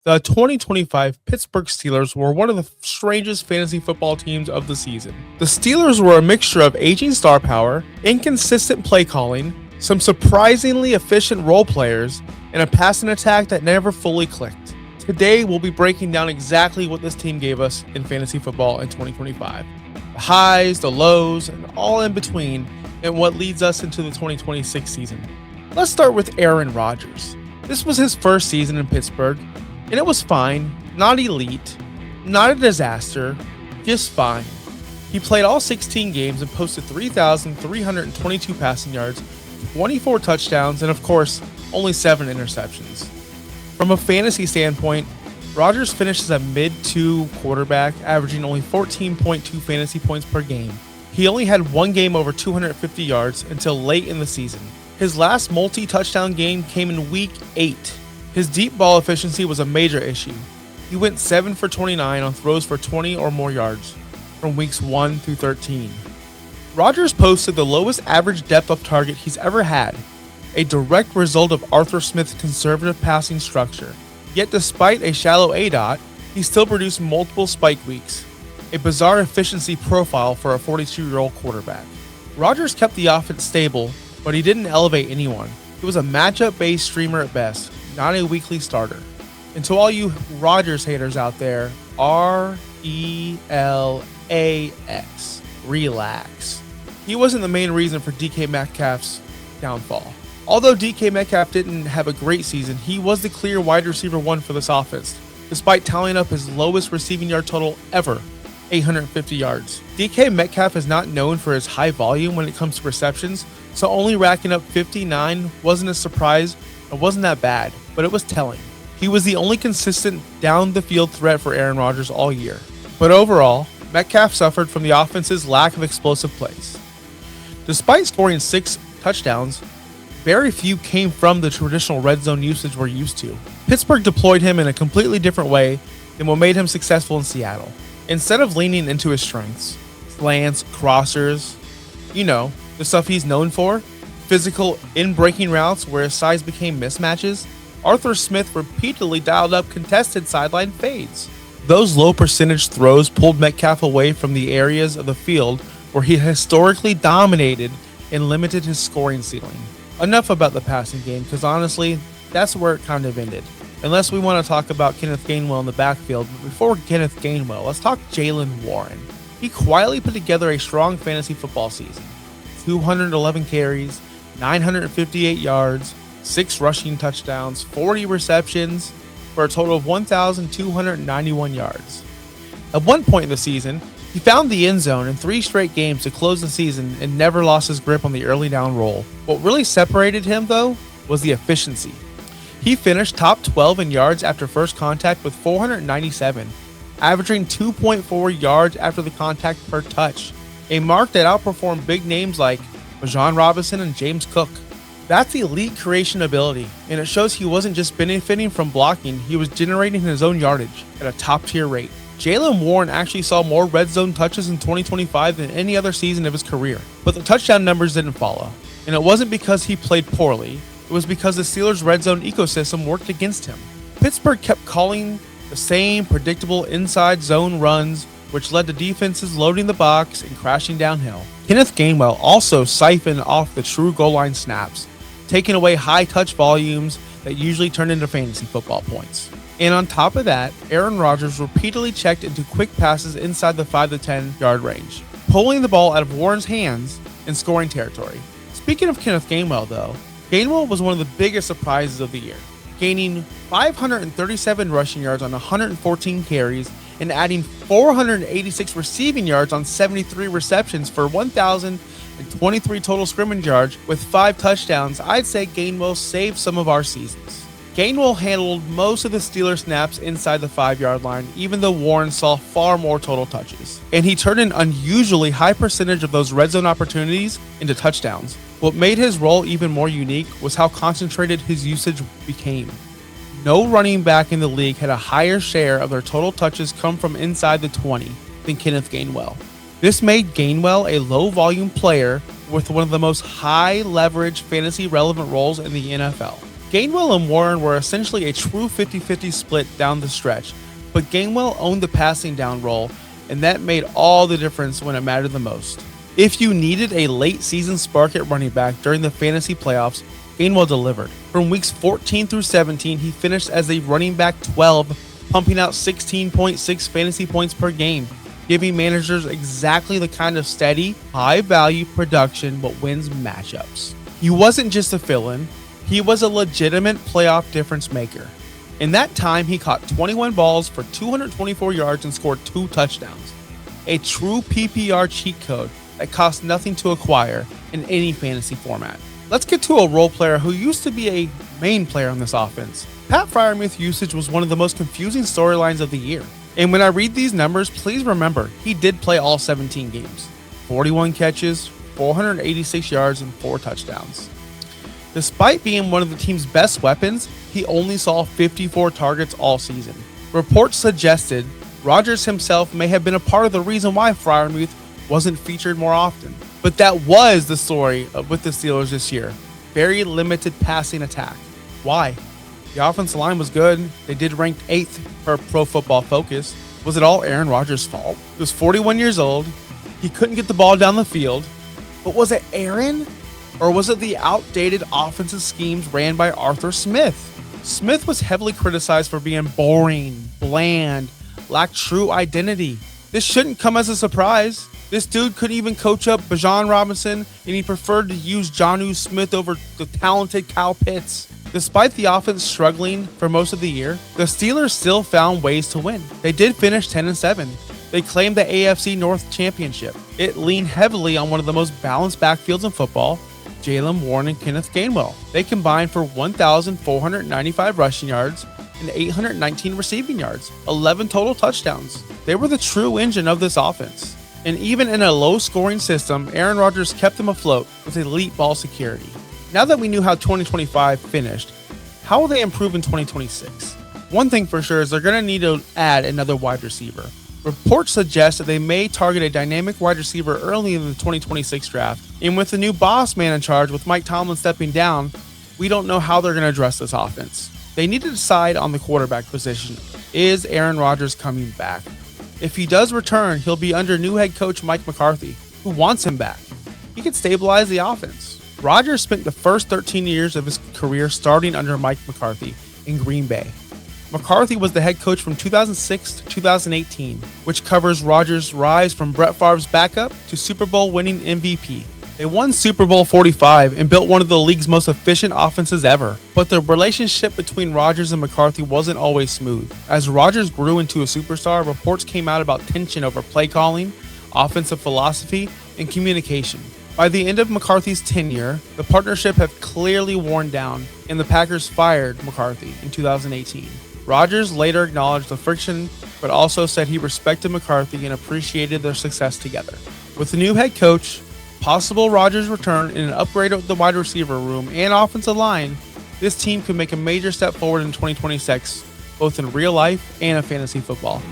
The 2025 Pittsburgh Steelers were one of the strangest fantasy football teams of the season. The Steelers were a mixture of aging star power, inconsistent play calling, some surprisingly efficient role players, and a passing attack that never fully clicked. Today, we'll be breaking down exactly what this team gave us in fantasy football in 2025. The highs, the lows, and all in between, and what leads us into the 2026 season. Let's start with Aaron Rodgers. This was his first season in Pittsburgh, and it was fine, not elite, not a disaster, just fine. He played all 16 games and posted 3,322 passing yards, 24 touchdowns, and of course, only 7 interceptions. From a fantasy standpoint, Rodgers finished as a mid-2 quarterback, averaging only 14.2 fantasy points per game. He only had one game over 250 yards until late in the season. His last multi-touchdown game came in Week 8. His deep ball efficiency was a major issue. He went 7 for 29 on throws for 20 or more yards from weeks 1 through 13. Rodgers posted the lowest average depth of target he's ever had, a direct result of Arthur Smith's conservative passing structure. Yet despite a shallow ADOT, he still produced multiple spike weeks, a bizarre efficiency profile for a 42-year-old quarterback. Rodgers kept the offense stable, but he didn't elevate anyone. He was a matchup-based streamer at best, not a weekly starter. And to all you Rodgers haters out there, RELAX, relax. He wasn't the main reason for DK Metcalf's downfall. Although DK Metcalf didn't have a great season, he was the clear wide receiver 1 for this offense, despite tallying up his lowest receiving yard total ever, 850 yards. DK Metcalf is not known for his high volume when it comes to receptions, so only racking up 59 wasn't a surprise. It wasn't that bad, but it was telling. He was the only consistent down-the-field threat for Aaron Rodgers all year. But overall, Metcalf suffered from the offense's lack of explosive plays. Despite scoring 6 touchdowns, very few came from the traditional red zone usage we're used to. Pittsburgh deployed him in a completely different way than what made him successful in Seattle. Instead of leaning into his strengths, slants, crossers, the stuff he's known for, physical in-breaking routes where his size became mismatches, Arthur Smith repeatedly dialed up contested sideline fades. Those low percentage throws pulled Metcalf away from the areas of the field where he historically dominated and limited his scoring ceiling. Enough about the passing game, because honestly, that's where it kind of ended. Unless we want to talk about Kenneth Gainwell in the backfield, but before Kenneth Gainwell, let's talk Jaylen Warren. He quietly put together a strong fantasy football season. 211 carries, 958 yards, 6 rushing touchdowns, 40 receptions, for a total of 1,291 yards. At one point in the season, he found the end zone in 3 straight games to close the season and never lost his grip on the early down roll. What really separated him, though, was the efficiency. He finished top 12 in yards after first contact with 497, averaging 2.4 yards after the contact per touch, a mark that outperformed big names like Bijan Robinson and James Cook. That's elite creation ability, and it shows he wasn't just benefiting from blocking, he was generating his own yardage at a top-tier rate. Jaylen Warren actually saw more red zone touches in 2025 than any other season of his career, but the touchdown numbers didn't follow. And it wasn't because he played poorly, it was because the Steelers' red zone ecosystem worked against him. Pittsburgh kept calling the same predictable inside zone runs, which led to defenses loading the box and crashing downhill. Kenneth Gainwell also siphoned off the true goal line snaps, taking away high touch volumes that usually turn into fantasy football points. And on top of that, Aaron Rodgers repeatedly checked into quick passes inside the 5 to 10 yard range, pulling the ball out of Warren's hands in scoring territory. Speaking of Kenneth Gainwell, though, Gainwell was one of the biggest surprises of the year, gaining 537 rushing yards on 114 carries and adding 486 receiving yards on 73 receptions for 1,023 total scrimmage yards with 5 touchdowns. I'd say Gainwell saved some of our seasons. Gainwell handled most of the Steelers snaps inside the 5-yard line, even though Warren saw far more total touches. And he turned an unusually high percentage of those red zone opportunities into touchdowns. What made his role even more unique was how concentrated his usage became. No running back in the league had a higher share of their total touches come from inside the 20 than Kenneth Gainwell. This made Gainwell a low-volume player with one of the most high-leverage fantasy-relevant roles in the NFL. Gainwell and Warren were essentially a true 50-50 split down the stretch, but Gainwell owned the passing down role, and that made all the difference when it mattered the most. If you needed a late season spark at running back during the fantasy playoffs, Gainwell delivered. From weeks 14 through 17, he finished as a running back 12, pumping out 16.6 fantasy points per game, giving managers exactly the kind of steady, high-value production what wins matchups. He wasn't just a fill-in, he was a legitimate playoff difference maker. In that time, he caught 21 balls for 224 yards and scored 2 touchdowns. A true PPR cheat code that costs nothing to acquire in any fantasy format. Let's get to a role player who used to be a main player on this offense. Pat Freiermuth usage was one of the most confusing storylines of the year. And when I read these numbers, please remember, he did play all 17 games. 41 catches, 486 yards, and 4 touchdowns. Despite being one of the team's best weapons, he only saw 54 targets all season. Reports suggested Rodgers himself may have been a part of the reason why Freiermuth wasn't featured more often. But that was the story with the Steelers this year. Very limited passing attack. Why? The offensive line was good. They did rank 8th per Pro Football Focus. Was it all Aaron Rodgers' fault? He was 41 years old. He couldn't get the ball down the field. But was it Aaron? Or was it the outdated offensive schemes ran by Arthur Smith? Smith was heavily criticized for being boring, bland, lacked true identity. This shouldn't come as a surprise. This dude couldn't even coach up Bijan Robinson, and he preferred to use Jonnu Smith over the talented Kyle Pitts. Despite the offense struggling for most of the year, the Steelers still found ways to win. They did finish 10-7. They claimed the AFC North championship. It leaned heavily on one of the most balanced backfields in football, Jaylen Warren and Kenneth Gainwell. They combined for 1,495 rushing yards and 819 receiving yards, 11 total touchdowns. They were the true engine of this offense. And even in a low-scoring system, Aaron Rodgers kept them afloat with elite ball security. Now that we knew how 2025 finished, how will they improve in 2026? One thing for sure is they're going to need to add another wide receiver. Reports suggest that they may target a dynamic wide receiver early in the 2026 draft. And with the new boss man in charge, with Mike Tomlin stepping down, we don't know how they're going to address this offense. They need to decide on the quarterback position. Is Aaron Rodgers coming back? If he does return, he'll be under new head coach Mike McCarthy, who wants him back. He could stabilize the offense. Rodgers spent the first 13 years of his career starting under Mike McCarthy in Green Bay. McCarthy was the head coach from 2006 to 2018, which covers Rodgers' rise from Brett Favre's backup to Super Bowl winning MVP. They won Super Bowl 45 and built one of the league's most efficient offenses ever. But the relationship between Rodgers and McCarthy wasn't always smooth. As Rodgers grew into a superstar, reports came out about tension over play calling, offensive philosophy, and communication. By the end of McCarthy's tenure, the partnership had clearly worn down, and the Packers fired McCarthy in 2018. Rodgers later acknowledged the friction, but also said he respected McCarthy and appreciated their success together. With the new head coach, possible Rodgers return, and an upgrade of the wide receiver room and offensive line, this team could make a major step forward in 2026, both in real life and in fantasy football.